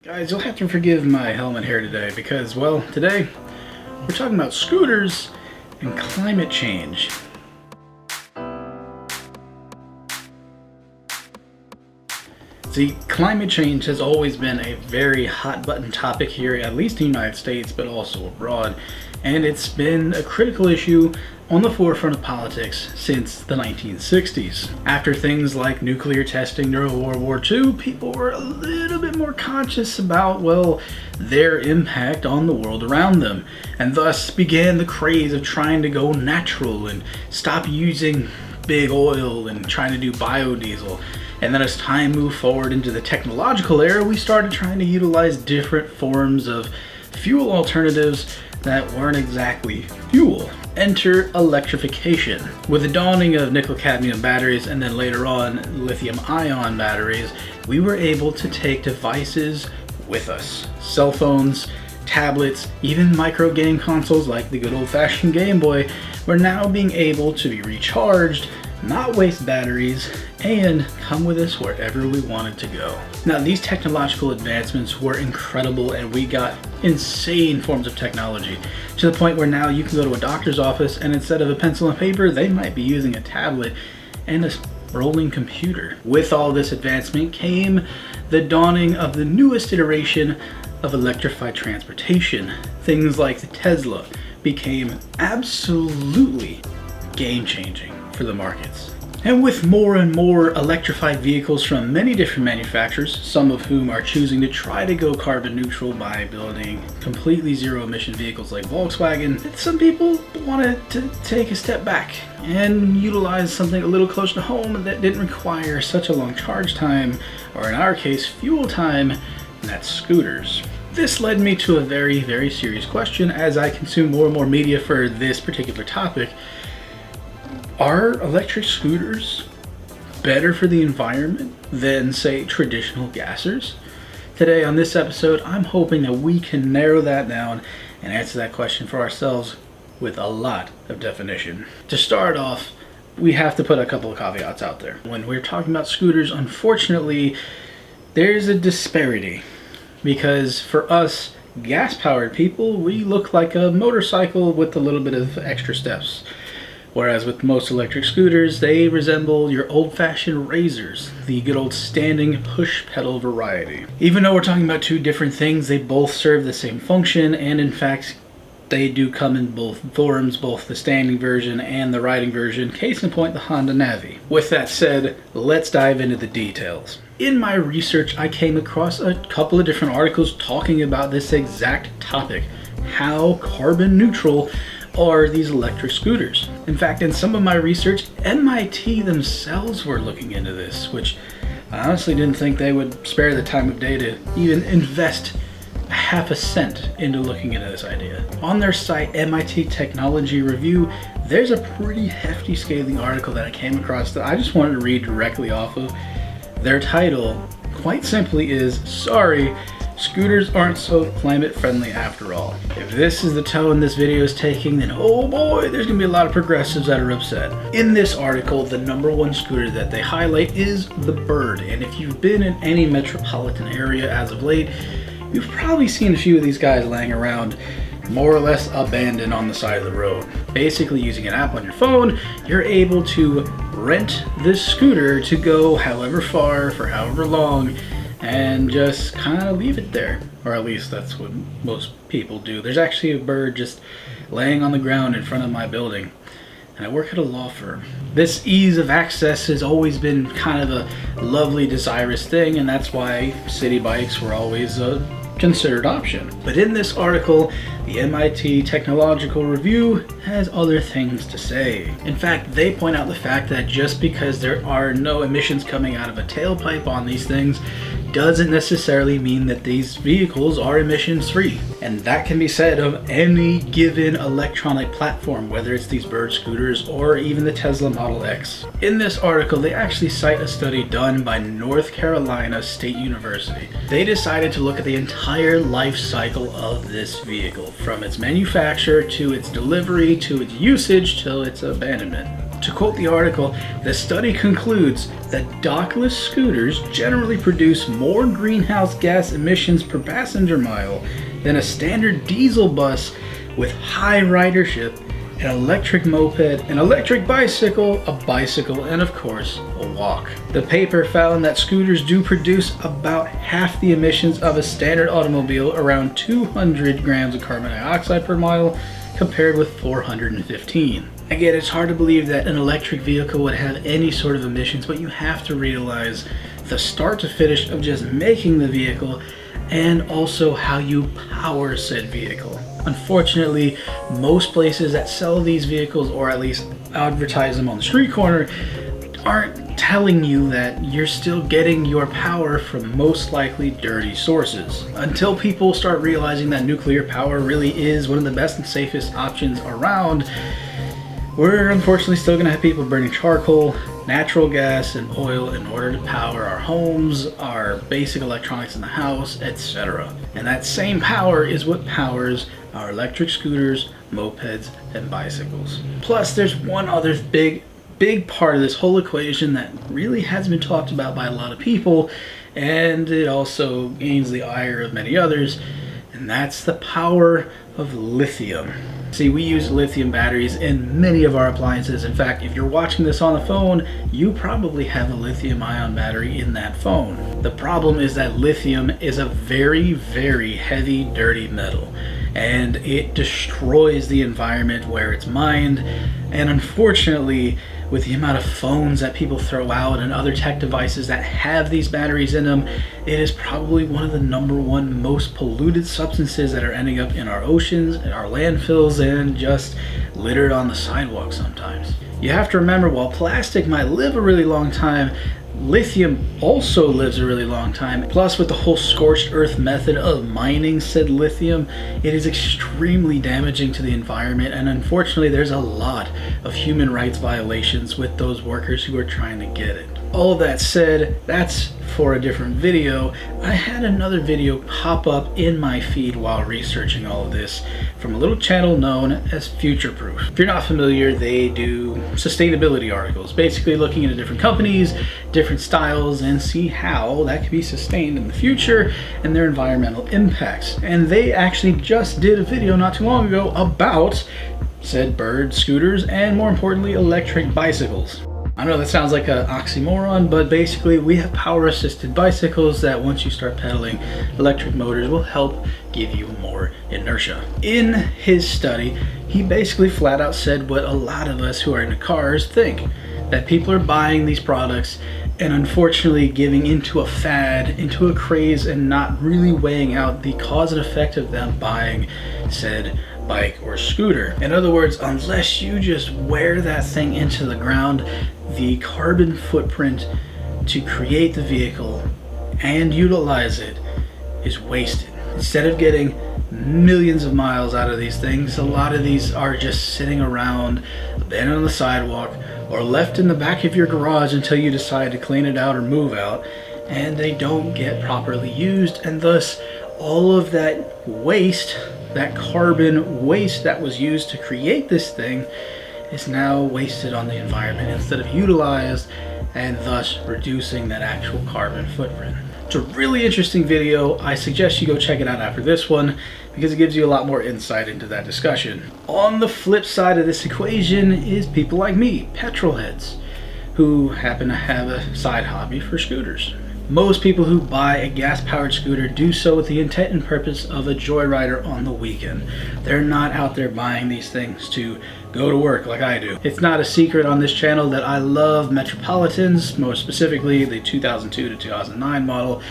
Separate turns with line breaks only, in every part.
Guys, you'll have to forgive my helmet hair today because, well, today we're talking about scooters and climate change. See, climate change has always been a very hot button topic here, at least in the United States, but also abroad. And it's been a critical issue on the forefront of politics since the 1960s. After things like nuclear testing during World War II, people were a little bit more conscious about, well, their impact on the world around them. And thus began the craze of trying to go natural and stop using big oil and trying to do biodiesel. And then as time moved forward into the technological era, we started trying to utilize different forms of fuel alternatives that weren't exactly fuel. Enter electrification. With the dawning of nickel-cadmium batteries and then later on lithium-ion batteries, we were able to take devices with us. Cell phones, tablets, even micro game consoles like the good old-fashioned Game Boy were now being able to be recharged, not waste batteries, and come with us wherever we wanted to go. Now, these technological advancements were incredible, and we got insane forms of technology to the point where now you can go to a doctor's office and instead of a pencil and paper, they might be using a tablet and a rolling computer. With all this advancement came the dawning of the newest iteration of electrified transportation. Things like the Tesla became absolutely game-changing for the markets. And with more and more electrified vehicles from many different manufacturers, some of whom are choosing to try to go carbon neutral by building completely zero emission vehicles like Volkswagen, some people wanted to take a step back and utilize something a little closer to home that didn't require such a long charge time, or in our case, fuel time, and that's scooters. This led me to a very, very serious question as I consume more and more media for this particular topic. Are electric scooters better for the environment than, say, traditional gassers? Today on this episode, I'm hoping that we can narrow that down and answer that question for ourselves with a lot of definition. To start off, we have to put a couple of caveats out there. When we're talking about scooters, unfortunately, there's a disparity because for us gas-powered people, we look like a motorcycle with a little bit of extra steps. Whereas with most electric scooters, they resemble your old-fashioned razors, the good old standing push pedal variety. Even though we're talking about two different things, they both serve the same function, and in fact, they do come in both forms, both the standing version and the riding version, case in point the Honda Navi. With that said, let's dive into the details. In my research, I came across a couple of different articles talking about this exact topic, how carbon neutral are these electric scooters. In fact, in some of my research, MIT themselves were looking into this, which I honestly didn't think they would spare the time of day to even invest half a cent into looking into this idea. On their site, MIT Technology Review, there's a pretty hefty scathing article that I came across that I just wanted to read directly off of. Their title, quite simply, is, "Sorry, scooters aren't so climate friendly after all." If this is the tone this video is taking, then oh boy, there's gonna be a lot of progressives that are upset. In this article, the number one scooter that they highlight is the Bird. And if you've been in any metropolitan area as of late, you've probably seen a few of these guys laying around more or less abandoned on the side of the road. Basically, using an app on your phone, you're able to rent this scooter to go however far for however long and just kind of leave it there, or at least that's what most people do. There's actually a Bird just laying on the ground in front of my building, and I work at a law firm. This ease of access has always been kind of a lovely, desirous thing, and that's why city bikes were always a considered option. But in this article, the MIT Technological Review has other things to say. In fact, they point out the fact that just because there are no emissions coming out of a tailpipe on these things doesn't necessarily mean that these vehicles are emissions free. And that can be said of any given electronic platform, whether it's these Bird scooters or even the Tesla Model X. In this article, they actually cite a study done by North Carolina State University. They decided to look at the entire life cycle of this vehicle, from its manufacture to its delivery to its usage till its abandonment. To quote the article, the study concludes that dockless scooters generally produce more greenhouse gas emissions per passenger mile than a standard diesel bus with high ridership, an electric moped, an electric bicycle, a bicycle, and of course, a walk. The paper found that scooters do produce about half the emissions of a standard automobile, around 200 grams of carbon dioxide per mile, compared with 415. Again, it's hard to believe that an electric vehicle would have any sort of emissions, but you have to realize the start to finish of just making the vehicle and also how you power said vehicle. Unfortunately, most places that sell these vehicles, or at least advertise them on the street corner, aren't telling you that you're still getting your power from most likely dirty sources. Until people start realizing that nuclear power really is one of the best and safest options around, we're unfortunately still going to have people burning charcoal, natural gas, and oil in order to power our homes, our basic electronics in the house, etc. And that same power is what powers our electric scooters, mopeds, and bicycles. Plus, there's one other big part of this whole equation that really hasn't been talked about by a lot of people, and it also gains the ire of many others, and that's the power of lithium. See, we use lithium batteries in many of our appliances. In fact, if you're watching this on the phone, you probably have a lithium-ion battery in that phone. The problem is that lithium is a very, very heavy, dirty metal, and it destroys the environment where it's mined. And unfortunately, with the amount of phones that people throw out and other tech devices that have these batteries in them, it is probably one of the #1 most polluted substances that are ending up in our oceans, in our landfills, and just littered on the sidewalk sometimes. You have to remember, while plastic might live a really long time, lithium also lives a really long time. Plus, with the whole scorched earth method of mining said lithium, it is extremely damaging to the environment, and unfortunately there's a lot of human rights violations with those workers who are trying to get it. All of that said, that's for a different video. I had another video pop up in my feed while researching all of this from a little channel known as Future Proof. If you're not familiar, they do sustainability articles, basically looking into different companies, different styles, and see how that can be sustained in the future and their environmental impacts. And they actually just did a video not too long ago about said bird scooters and, more importantly, electric bicycles. I know that sounds like an oxymoron, but basically we have power assisted bicycles that once you start pedaling, electric motors will help give you more inertia. In his study, he basically flat out said what a lot of us who are into cars think, that people are buying these products and unfortunately giving into a fad, into a craze, and not really weighing out the cause and effect of them buying said bike or scooter. In other words, unless you just wear that thing into the ground, the carbon footprint to create the vehicle and utilize it is wasted. Instead of getting millions of miles out of these things, a lot of these are just sitting around, abandoned on the sidewalk, or left in the back of your garage until you decide to clean it out or move out, and they don't get properly used, and thus all of that waste, that carbon waste that was used to create this thing, is now wasted on the environment instead of utilized, and thus reducing that actual carbon footprint. It's a really interesting video. I suggest you go check it out after this one because it gives you a lot more insight into that discussion. On the flip side of this equation is people like me, petrol heads, who happen to have a side hobby for scooters. Most people who buy a gas-powered scooter do so with the intent and purpose of a joyrider on the weekend. They're not out there buying these things to go to work like I do. It's not a secret on this channel that I love Metropolitans, more specifically the 2002 to 2009 model,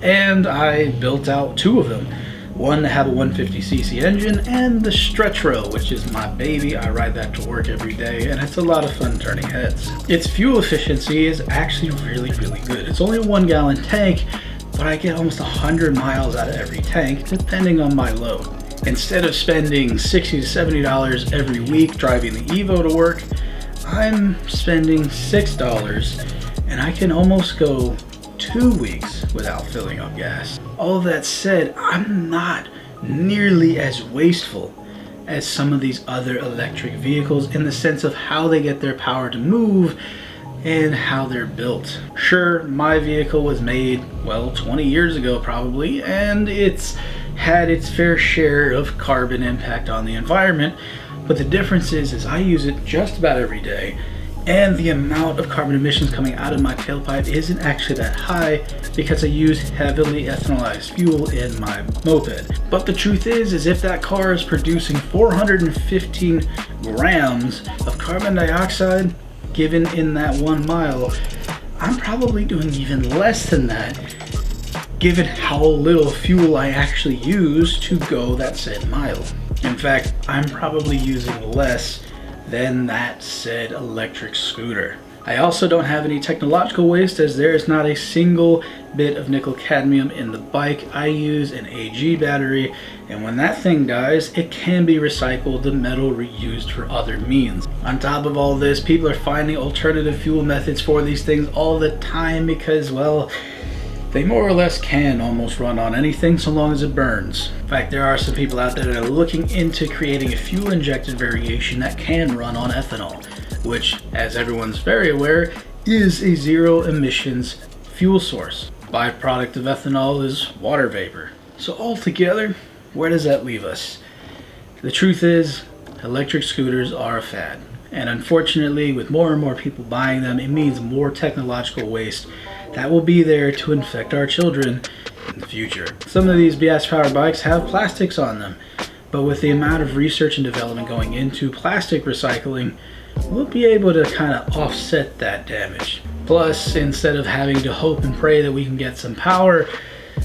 and I built out 2 of them. One to have a 150cc engine, and the Stretchro, which is my baby. I ride that to work every day, and it's a lot of fun turning heads. Its fuel efficiency is actually really good. It's only a 1-gallon tank, but I get almost 100 miles out of every tank, depending on my load. Instead of spending $60 to $70 every week driving the Evo to work, I'm spending $6, and I can almost go 2 weeks without filling up gas. All of that said, I'm not nearly as wasteful as some of these other electric vehicles in the sense of how they get their power to move and how they're built. Sure, my vehicle was made, well, 20 years ago probably, and it's had its fair share of carbon impact on the environment, but the difference is I use it just about every day, and the amount of carbon emissions coming out of my tailpipe isn't actually that high because I use heavily ethanolized fuel in my moped. But the truth is if that car is producing 415 grams of carbon dioxide given in that 1 mile, I'm probably doing even less than that given how little fuel I actually use to go that said mile. In fact, I'm probably using less than that said electric scooter. I also don't have any technological waste as there is not a single bit of nickel cadmium in the bike. I use an AG battery, and when that thing dies, it can be recycled, the metal reused for other means. On top of all this, people are finding alternative fuel methods for these things all the time because, well, they more or less can almost run on anything so long as it burns. In fact, there are some people out there that are looking into creating a fuel-injected variation that can run on ethanol, which, as everyone's very aware, is a zero-emissions fuel source. Byproduct of ethanol is water vapor. So altogether, where does that leave us? The truth is, electric scooters are a fad. And unfortunately, with more and more people buying them, it means more technological waste that will be there to infect our children in the future. Some of these BS-powered bikes have plastics on them, but with the amount of research and development going into plastic recycling, we'll be able to kind of offset that damage. Plus, instead of having to hope and pray that we can get some power,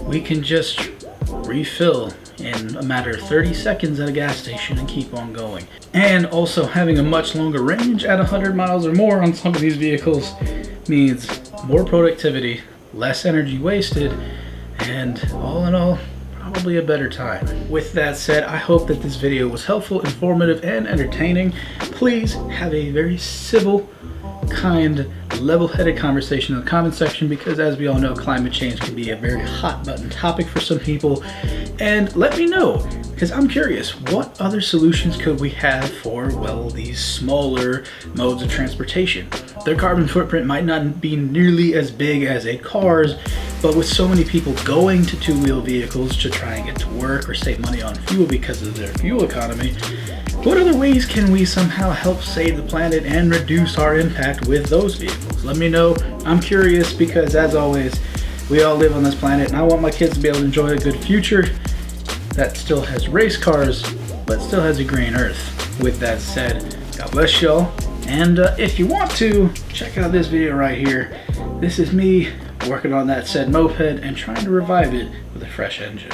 we can just refill in a matter of 30 seconds at a gas station and keep on going. And also having a much longer range at 100 miles or more on some of these vehicles means more productivity, less energy wasted, and all in all, probably a better time. With that said, I hope that this video was helpful, informative, and entertaining. Please have a very civil, kind, level-headed conversation in the comment section because, as we all know, climate change can be a very hot-button topic for some people. And let me know, because I'm curious, what other solutions could we have for, well, these smaller modes of transportation? Their carbon footprint might not be nearly as big as a car's, but with so many people going to two-wheel vehicles to try and get to work or save money on fuel because of their fuel economy, what other ways can we somehow help save the planet and reduce our impact with those vehicles? Let me know. I'm curious because, as always, we all live on this planet and I want my kids to be able to enjoy a good future that still has race cars, but still has a green earth. With that said, God bless y'all. And if you want to, check out this video right here. This is me working on that said moped and trying to revive it with a fresh engine.